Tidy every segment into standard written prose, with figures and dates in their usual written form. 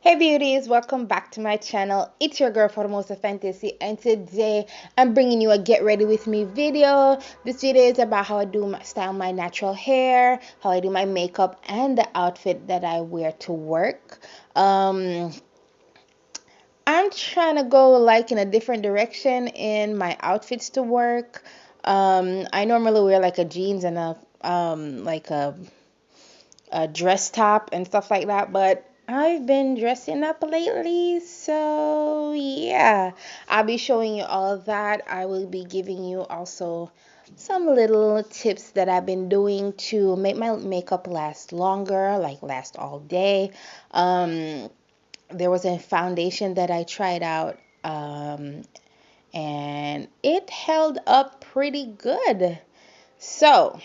Hey beauties, welcome back to my channel. It's your girl Formosa Fantasy, and today I'm bringing you a get ready with me video. This video is about how I style my natural hair, how I do my makeup, and the outfit that I wear to work. I'm trying to go like in a different direction in my outfits to work. I normally wear like a jeans and a dress top and stuff like that, but I've been dressing up lately, so yeah, I'll be showing you all of that. I will be giving you also some little tips that I've been doing to make my makeup last longer, like last all day. There was a foundation that I tried out, and it held up pretty good. So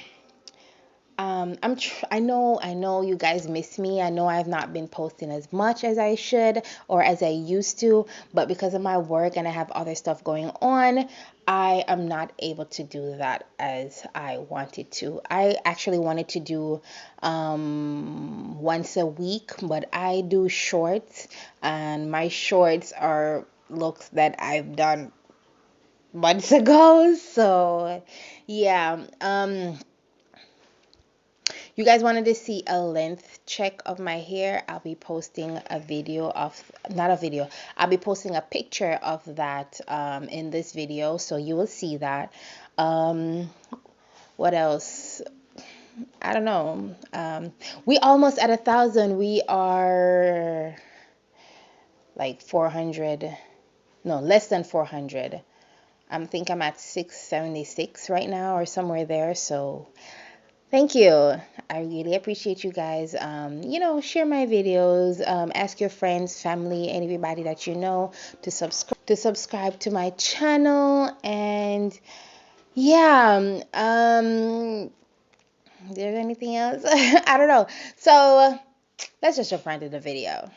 I know you guys miss me. I know I've not been posting as much as I should or as I used to, but because of my work and I have other stuff going on, I am not able to do that as I wanted to. I actually wanted to do once a week, but I do shorts, and my shorts are looks that I've done months ago. So yeah, you guys wanted to see a length check of my hair? I'll be posting a video of, not a video, I'll be posting a picture of that in this video, so you will see that. Um, what else? I don't know. We almost at 1,000. We are like 400. No, less than 400. I think I'm at 676 right now or somewhere there. So thank you. I really appreciate you guys. Share my videos. Ask your friends, family, anybody that you know to subscribe to my channel. And yeah, there's anything else? I don't know. So let's just jump right into the video.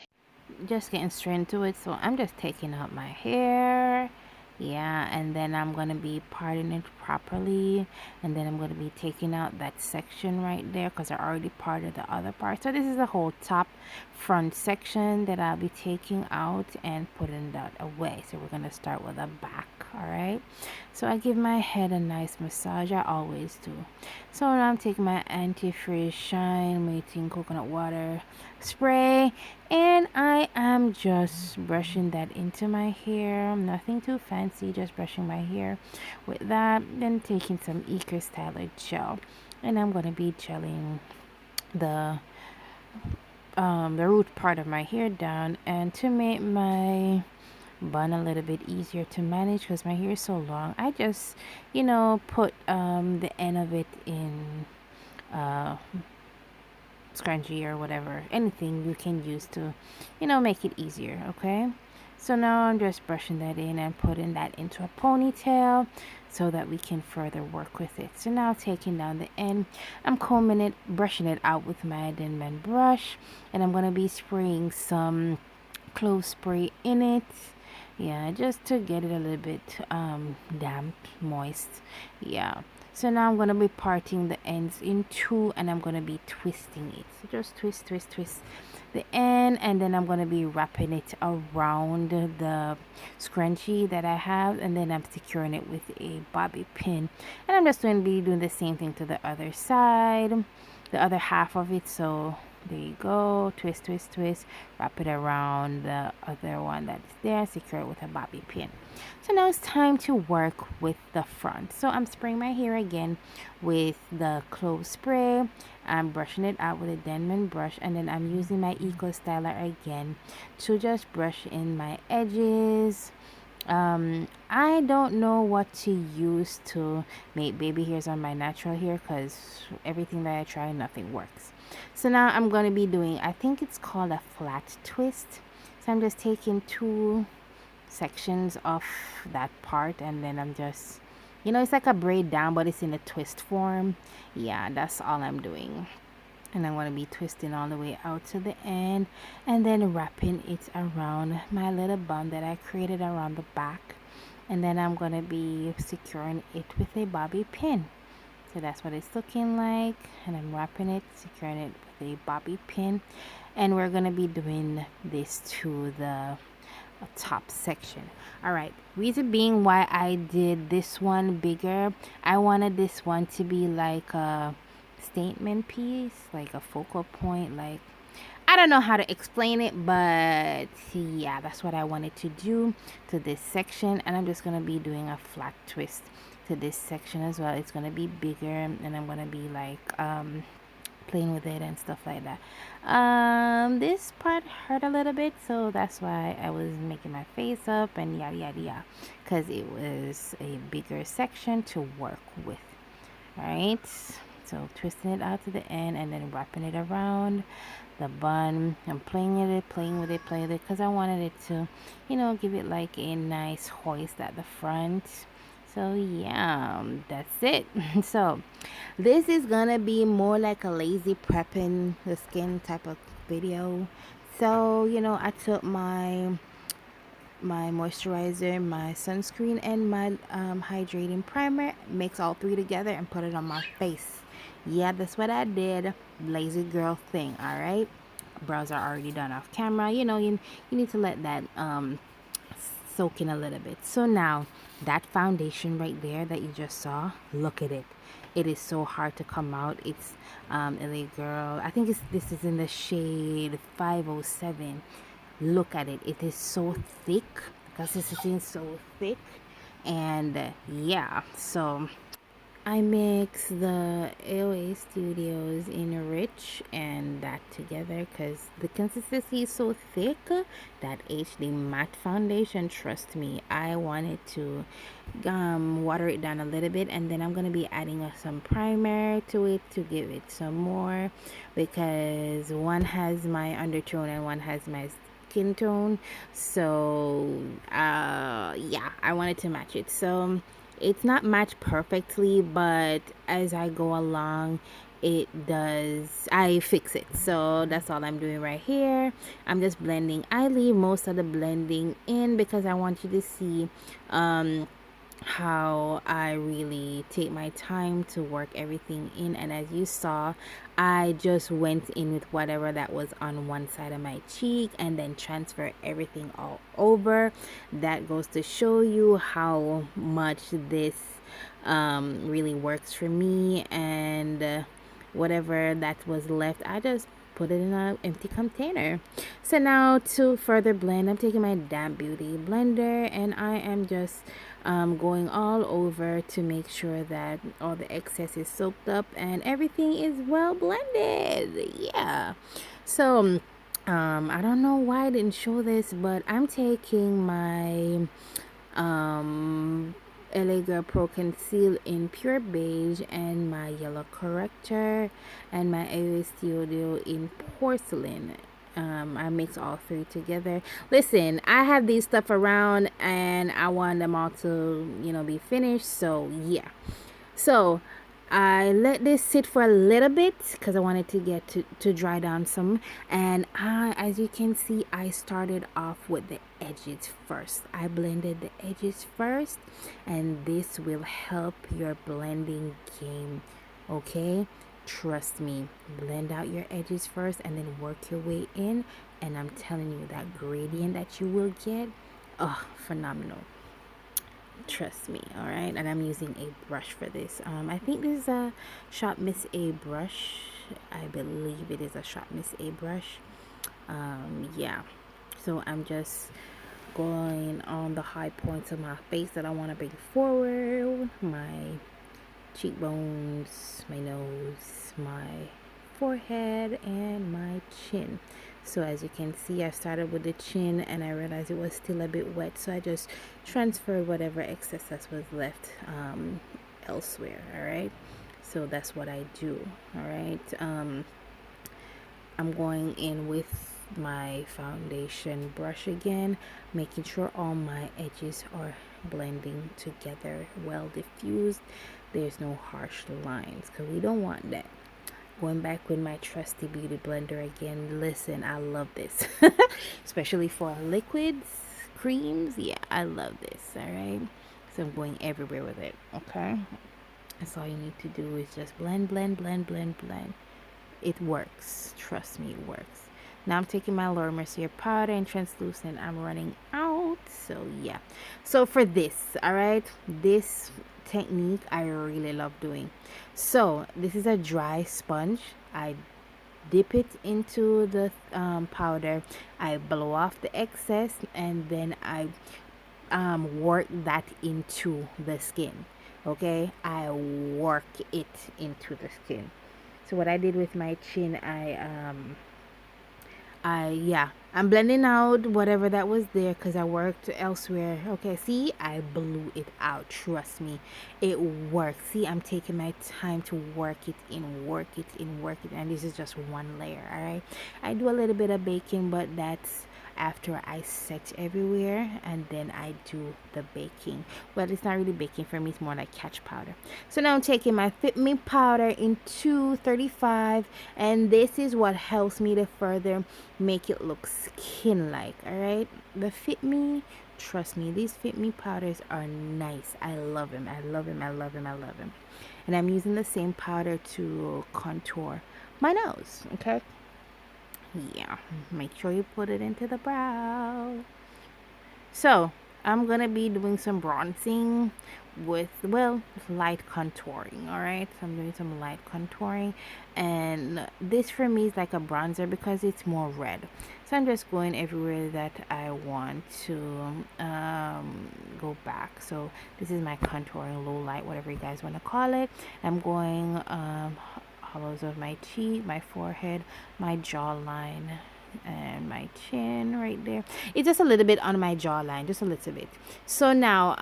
Just getting straight into it. So I'm just taking out my hair, yeah, and then I'm gonna be parting it properly, and then I'm gonna be taking out that section right there because I already parted the other part. So this is the whole top front section that I'll be taking out and putting that away. So we're gonna start with the back. All right, so I give my head a nice massage. I always do. So now I'm taking my anti-freeze shine mating coconut water spray, and I am just brushing that into my hair. Nothing too fancy, just brushing my hair with that. Then taking some Eco Styler gel, and I'm gonna be gelling the the root part of my hair down, and to make my bun a little bit easier to manage because my hair is so long, I just put the end of it in uh scrunchie or whatever, anything you can use to make it easier. Okay, so now I'm just brushing that in and putting that into a ponytail so that we can further work with it. So now taking down the end, I'm combing it, brushing it out with my Denman brush, and I'm going to be spraying some clove spray in it, yeah, just to get it a little bit damp, moist, yeah. So now I'm going to be parting the ends in two, and I'm going to be twisting it. So just twist, twist, twist the end, and then I'm going to be wrapping it around the scrunchie that I have, and then I'm securing it with a bobby pin, and I'm just going to be doing the same thing to the other side, the other half of it. So there you go, twist, twist, twist, wrap it around the other one that's there, secure it with a bobby pin. So now it's time to work with the front. So I'm spraying my hair again with the clove spray. I'm brushing it out with a Denman brush, and then I'm using my Eco Styler again to just brush in my edges. I don't know what to use to make baby hairs on my natural hair because everything that I try, nothing works. So now I'm going to be doing, I think it's called a flat twist. So I'm just taking two sections of that part, and then I'm just, it's like a braid down, but it's in a twist form. Yeah, that's all I'm doing. And I'm going to be twisting all the way out to the end, and then wrapping it around my little bun that I created around the back, and then I'm going to be securing it with a bobby pin. So that's what it's looking like, and I'm wrapping it, securing it with a bobby pin, and we're gonna be doing this to the top section. All right, reason being why I did this one bigger, I wanted this one to be like a statement piece, like a focal point, like I don't know how to explain it, but yeah, that's what I wanted to do to this section. And I'm just going to be doing a flat twist to this section as well. It's going to be bigger, and I'm going to be like playing with it and stuff like that. This part hurt a little bit, so that's why I was making my face up and yada yada yada, because it was a bigger section to work with. All right, so twisting it out to the end and then wrapping it around the bun. I'm playing with it, because I wanted it to, give it like a nice hoist at the front. So yeah, that's it. So this is gonna be more like a lazy prepping the skin type of video. So I took my moisturizer, my sunscreen, and my hydrating primer, mix all three together and put it on my face. Yeah, that's what I did. Lazy girl thing. All right, brows are already done off camera. You need to let that soak in a little bit. So now that foundation right there that you just saw, look at it. It is so hard to come out. It's LA Girl, I think this is in the shade 507. Look at it. It is so thick. Because this is so thick. And yeah, so I mix the AOA Studios in Rich and that together because the consistency is so thick. That HD matte foundation, trust me, I wanted to water it down a little bit, and then I'm going to be adding some primer to it to give it some more, because one has my undertone and one has my skin tone. So yeah, I wanted to match it. So it's not matched perfectly, but as I go along, it does. I fix it. So that's all I'm doing right here. I'm just blending. I leave most of the blending in because I want you to see how I really take my time to work everything in. And as you saw, I just went in with whatever that was on one side of my cheek and then transfer everything all over. That goes to show you how much this really works for me. And whatever that was left, I just put it in an empty container. So now to further blend, I'm taking my Damp Beauty blender and I am just going all over to make sure that all the excess is soaked up and everything is well blended. Yeah. So I don't know why I didn't show this, but I'm taking my LA Girl Pro Conceal in Pure Beige and my yellow corrector and my AOA Studio in Porcelain. I mix all three together. Listen, I have these stuff around and I want them all to, be finished. So yeah. So I let this sit for a little bit because I wanted to get to dry down some. And as you can see, I started off with the edges first. I blended the edges first, and this will help your blending game. Okay, trust me, blend out your edges first and then work your way in, and I'm telling you, that gradient that you will get, oh, phenomenal. Trust me. All right, and I'm using a brush for this. I think this is a Shop Miss A brush. I believe it is a Shop Miss A brush. Yeah, so I'm just going on the high points of my face that I want to bring forward, my cheekbones, my nose, my forehead, and my chin. So as you can see, I started with the chin and I realized it was still a bit wet, so I just transferred whatever excess that was left elsewhere. All right, so that's what I do. All right, I'm going in with my foundation brush again, making sure all my edges are blending together, well diffused. There's no harsh lines because we don't want that. Going back with my trusty beauty blender again. Listen, I love this. Especially for liquids, creams. Yeah, I love this. All right, so I'm going everywhere with it. Okay, That's all you need to do is just blend, blend, blend, blend, blend. It works. Trust me, it works. Now I'm taking my Laura Mercier powder and translucent. I'm running out. So yeah. So for this, all right, this technique I really love doing. So this is a dry sponge. I dip it into the powder. I blow off the excess, and then I work that into the skin. Okay, I work it into the skin. So what I did with my chin, yeah, I'm blending out whatever that was there because I worked elsewhere. Okay, see, I blew it out. Trust me, it works. See, I'm taking my time to work it in, work it in, work it. And this is just one layer, all right? I do a little bit of baking, but that's after I set everywhere, and then I do the baking. Well, it's not really baking for me, it's more like catch powder. So now I'm taking my Fit Me powder in 235, and this is what helps me to further make it look skin like. All right, the Fit Me, trust me, these Fit Me powders are nice. I love them, I love them, I love them, I love them. And I'm using the same powder to contour my nose. Okay, yeah, make sure you put it into the brow. So I'm gonna be doing some bronzing with, well, light contouring. All right, so I'm doing some light contouring, and this for me is like a bronzer because it's more red. So I'm just going everywhere that I want to go back. So this is my contouring, low light, whatever you guys want to call it. I'm going hollows of my cheek, my forehead, my jawline, and my chin right there. It's just a little bit on my jawline, just a little bit. So now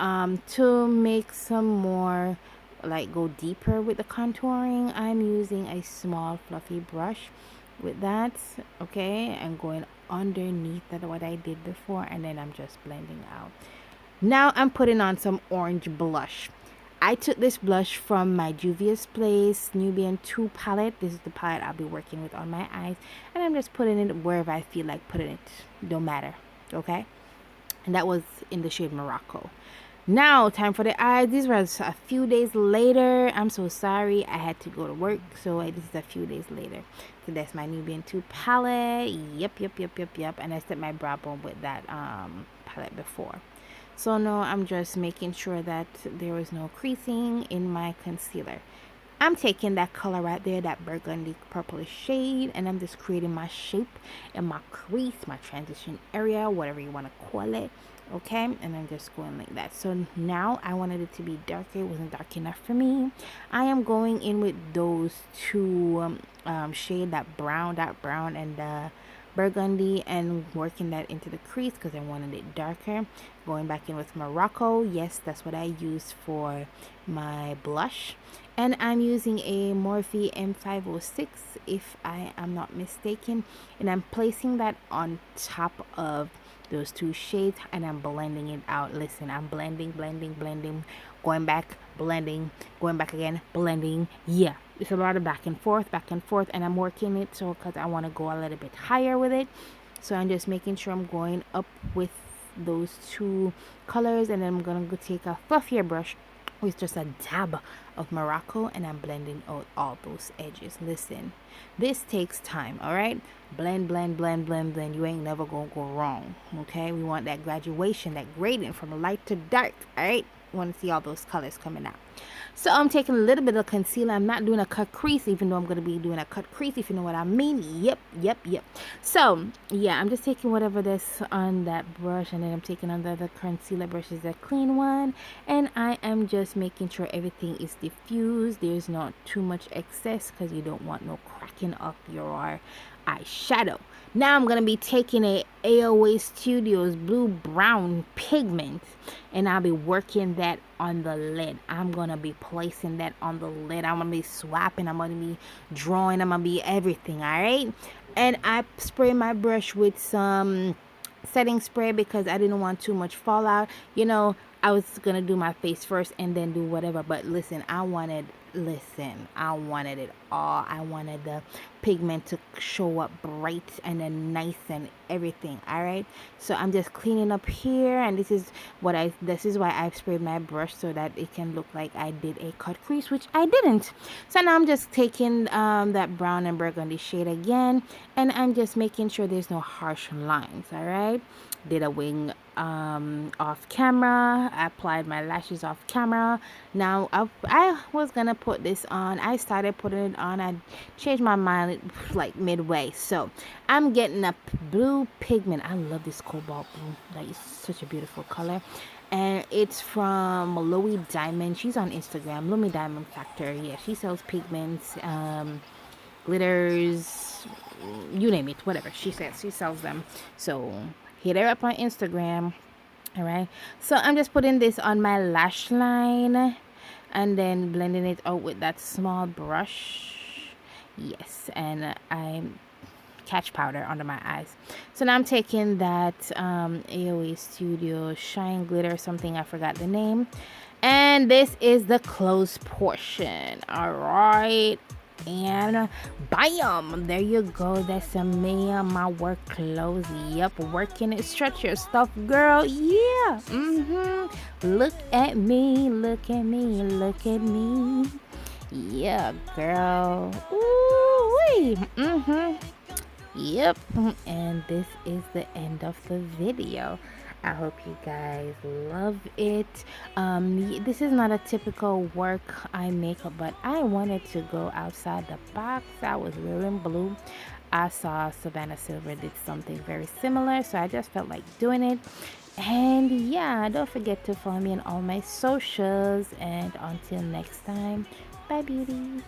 to make some more, like, go deeper with the contouring, I'm using a small fluffy brush with that. Okay, and going underneath that what I did before, and then I'm just blending out. Now I'm putting on some orange blush. I took this blush from my Juvia's Place Nubian 2 palette. This is the palette I'll be working with on my eyes. And I'm just putting it wherever I feel like putting it. Don't matter. Okay? And that was in the shade Morocco. Now, time for the eyes. These were a few days later. I'm so sorry. I had to go to work. So this is a few days later. So that's my Nubian 2 palette. Yep. And I set my brow bone with that palette before. So now I'm just making sure that there is no creasing in my concealer. I'm taking that color right there, that burgundy purplish shade, and I'm just creating my shape in my crease, my transition area, whatever you want to call it. Okay, and I'm just going like that. So now I wanted it to be darker. It wasn't dark enough for me. I am going in with those two shade, that brown and burgundy, and working that into the crease because I wanted it darker. Going back in with Morocco. Yes, that's what I used for my blush. And I'm using a Morphe M506 if I am not mistaken, and I'm placing that on top of those two shades, and I'm blending it out. Listen, I'm blending, going back, blending, going back again, blending. Yeah, it's a lot of back and forth, and I'm working it so because I want to go a little bit higher with it. So I'm just making sure I'm going up with those two colors, and then I'm gonna go take a fluffier brush with just a dab of Morocco, and I'm blending out all those edges. Listen, this takes time. All right, blend. You ain't never gonna go wrong. Okay, we want that graduation, that gradient from light to dark. All right, you want to see all those colors coming out. So I'm taking a little bit of concealer. I'm not doing a cut crease, even though I'm going to be doing a cut crease, if you know what I mean. Yep. So, yeah, I'm just taking whatever this on that brush, and then I'm taking on the other concealer brush, is a clean one. And I am just making sure everything is diffused. There's not too much excess because you don't want no cracking up your eyeshadow. Now I'm going to be taking a AOA Studios blue brown pigment, and I'll be working that on the lid. I'm going to be placing that on the lid. I'm going to be swapping. I'm going to be drawing. I'm going to be everything. All right. And I spray my brush with some setting spray because I didn't want too much fallout. You know, I was going to do my face first and then do whatever. But listen, I wanted Listen, I wanted it all. I wanted the pigment to show up bright and then nice and everything. All right, so I'm just cleaning up here, and this is why I've sprayed my brush so that it can look like I did a cut crease, which I didn't. So now I'm just taking that brown and burgundy shade again, and I'm just making sure there's no harsh lines. All right, did a wing off camera. I applied my lashes off camera. Now I was gonna put this on. I started putting it on. I changed my mind like midway. So I'm getting a blue pigment. I love this cobalt blue. That is such a beautiful color. And it's from Louis Diamond. She's on Instagram, Louis Diamond Factory. Yeah, she sells pigments, glitters, you name it, whatever. She says she sells them. So hit her up on Instagram. All right, so I'm just putting this on my lash line and then blending it out with that small brush. Yes, and I catch powder under my eyes. So now I'm taking that AOA Studio Shine Glitter, something, I forgot the name, and this is the close portion. All right, and bam, there you go. That's me on my work clothes. Yep, working it. Stretch your stuff, girl. Yeah. Look at me, look at me, look at me. Yeah, girl. Ooh wee. Yep, and this is the end of the video. I hope you guys love it. This is not a typical work eye makeup, but I wanted to go outside the box. I was wearing blue. I saw Savannah Silver did something very similar, so I just felt like doing it. And yeah, don't forget to follow me on all my socials, and until next time, bye beauties.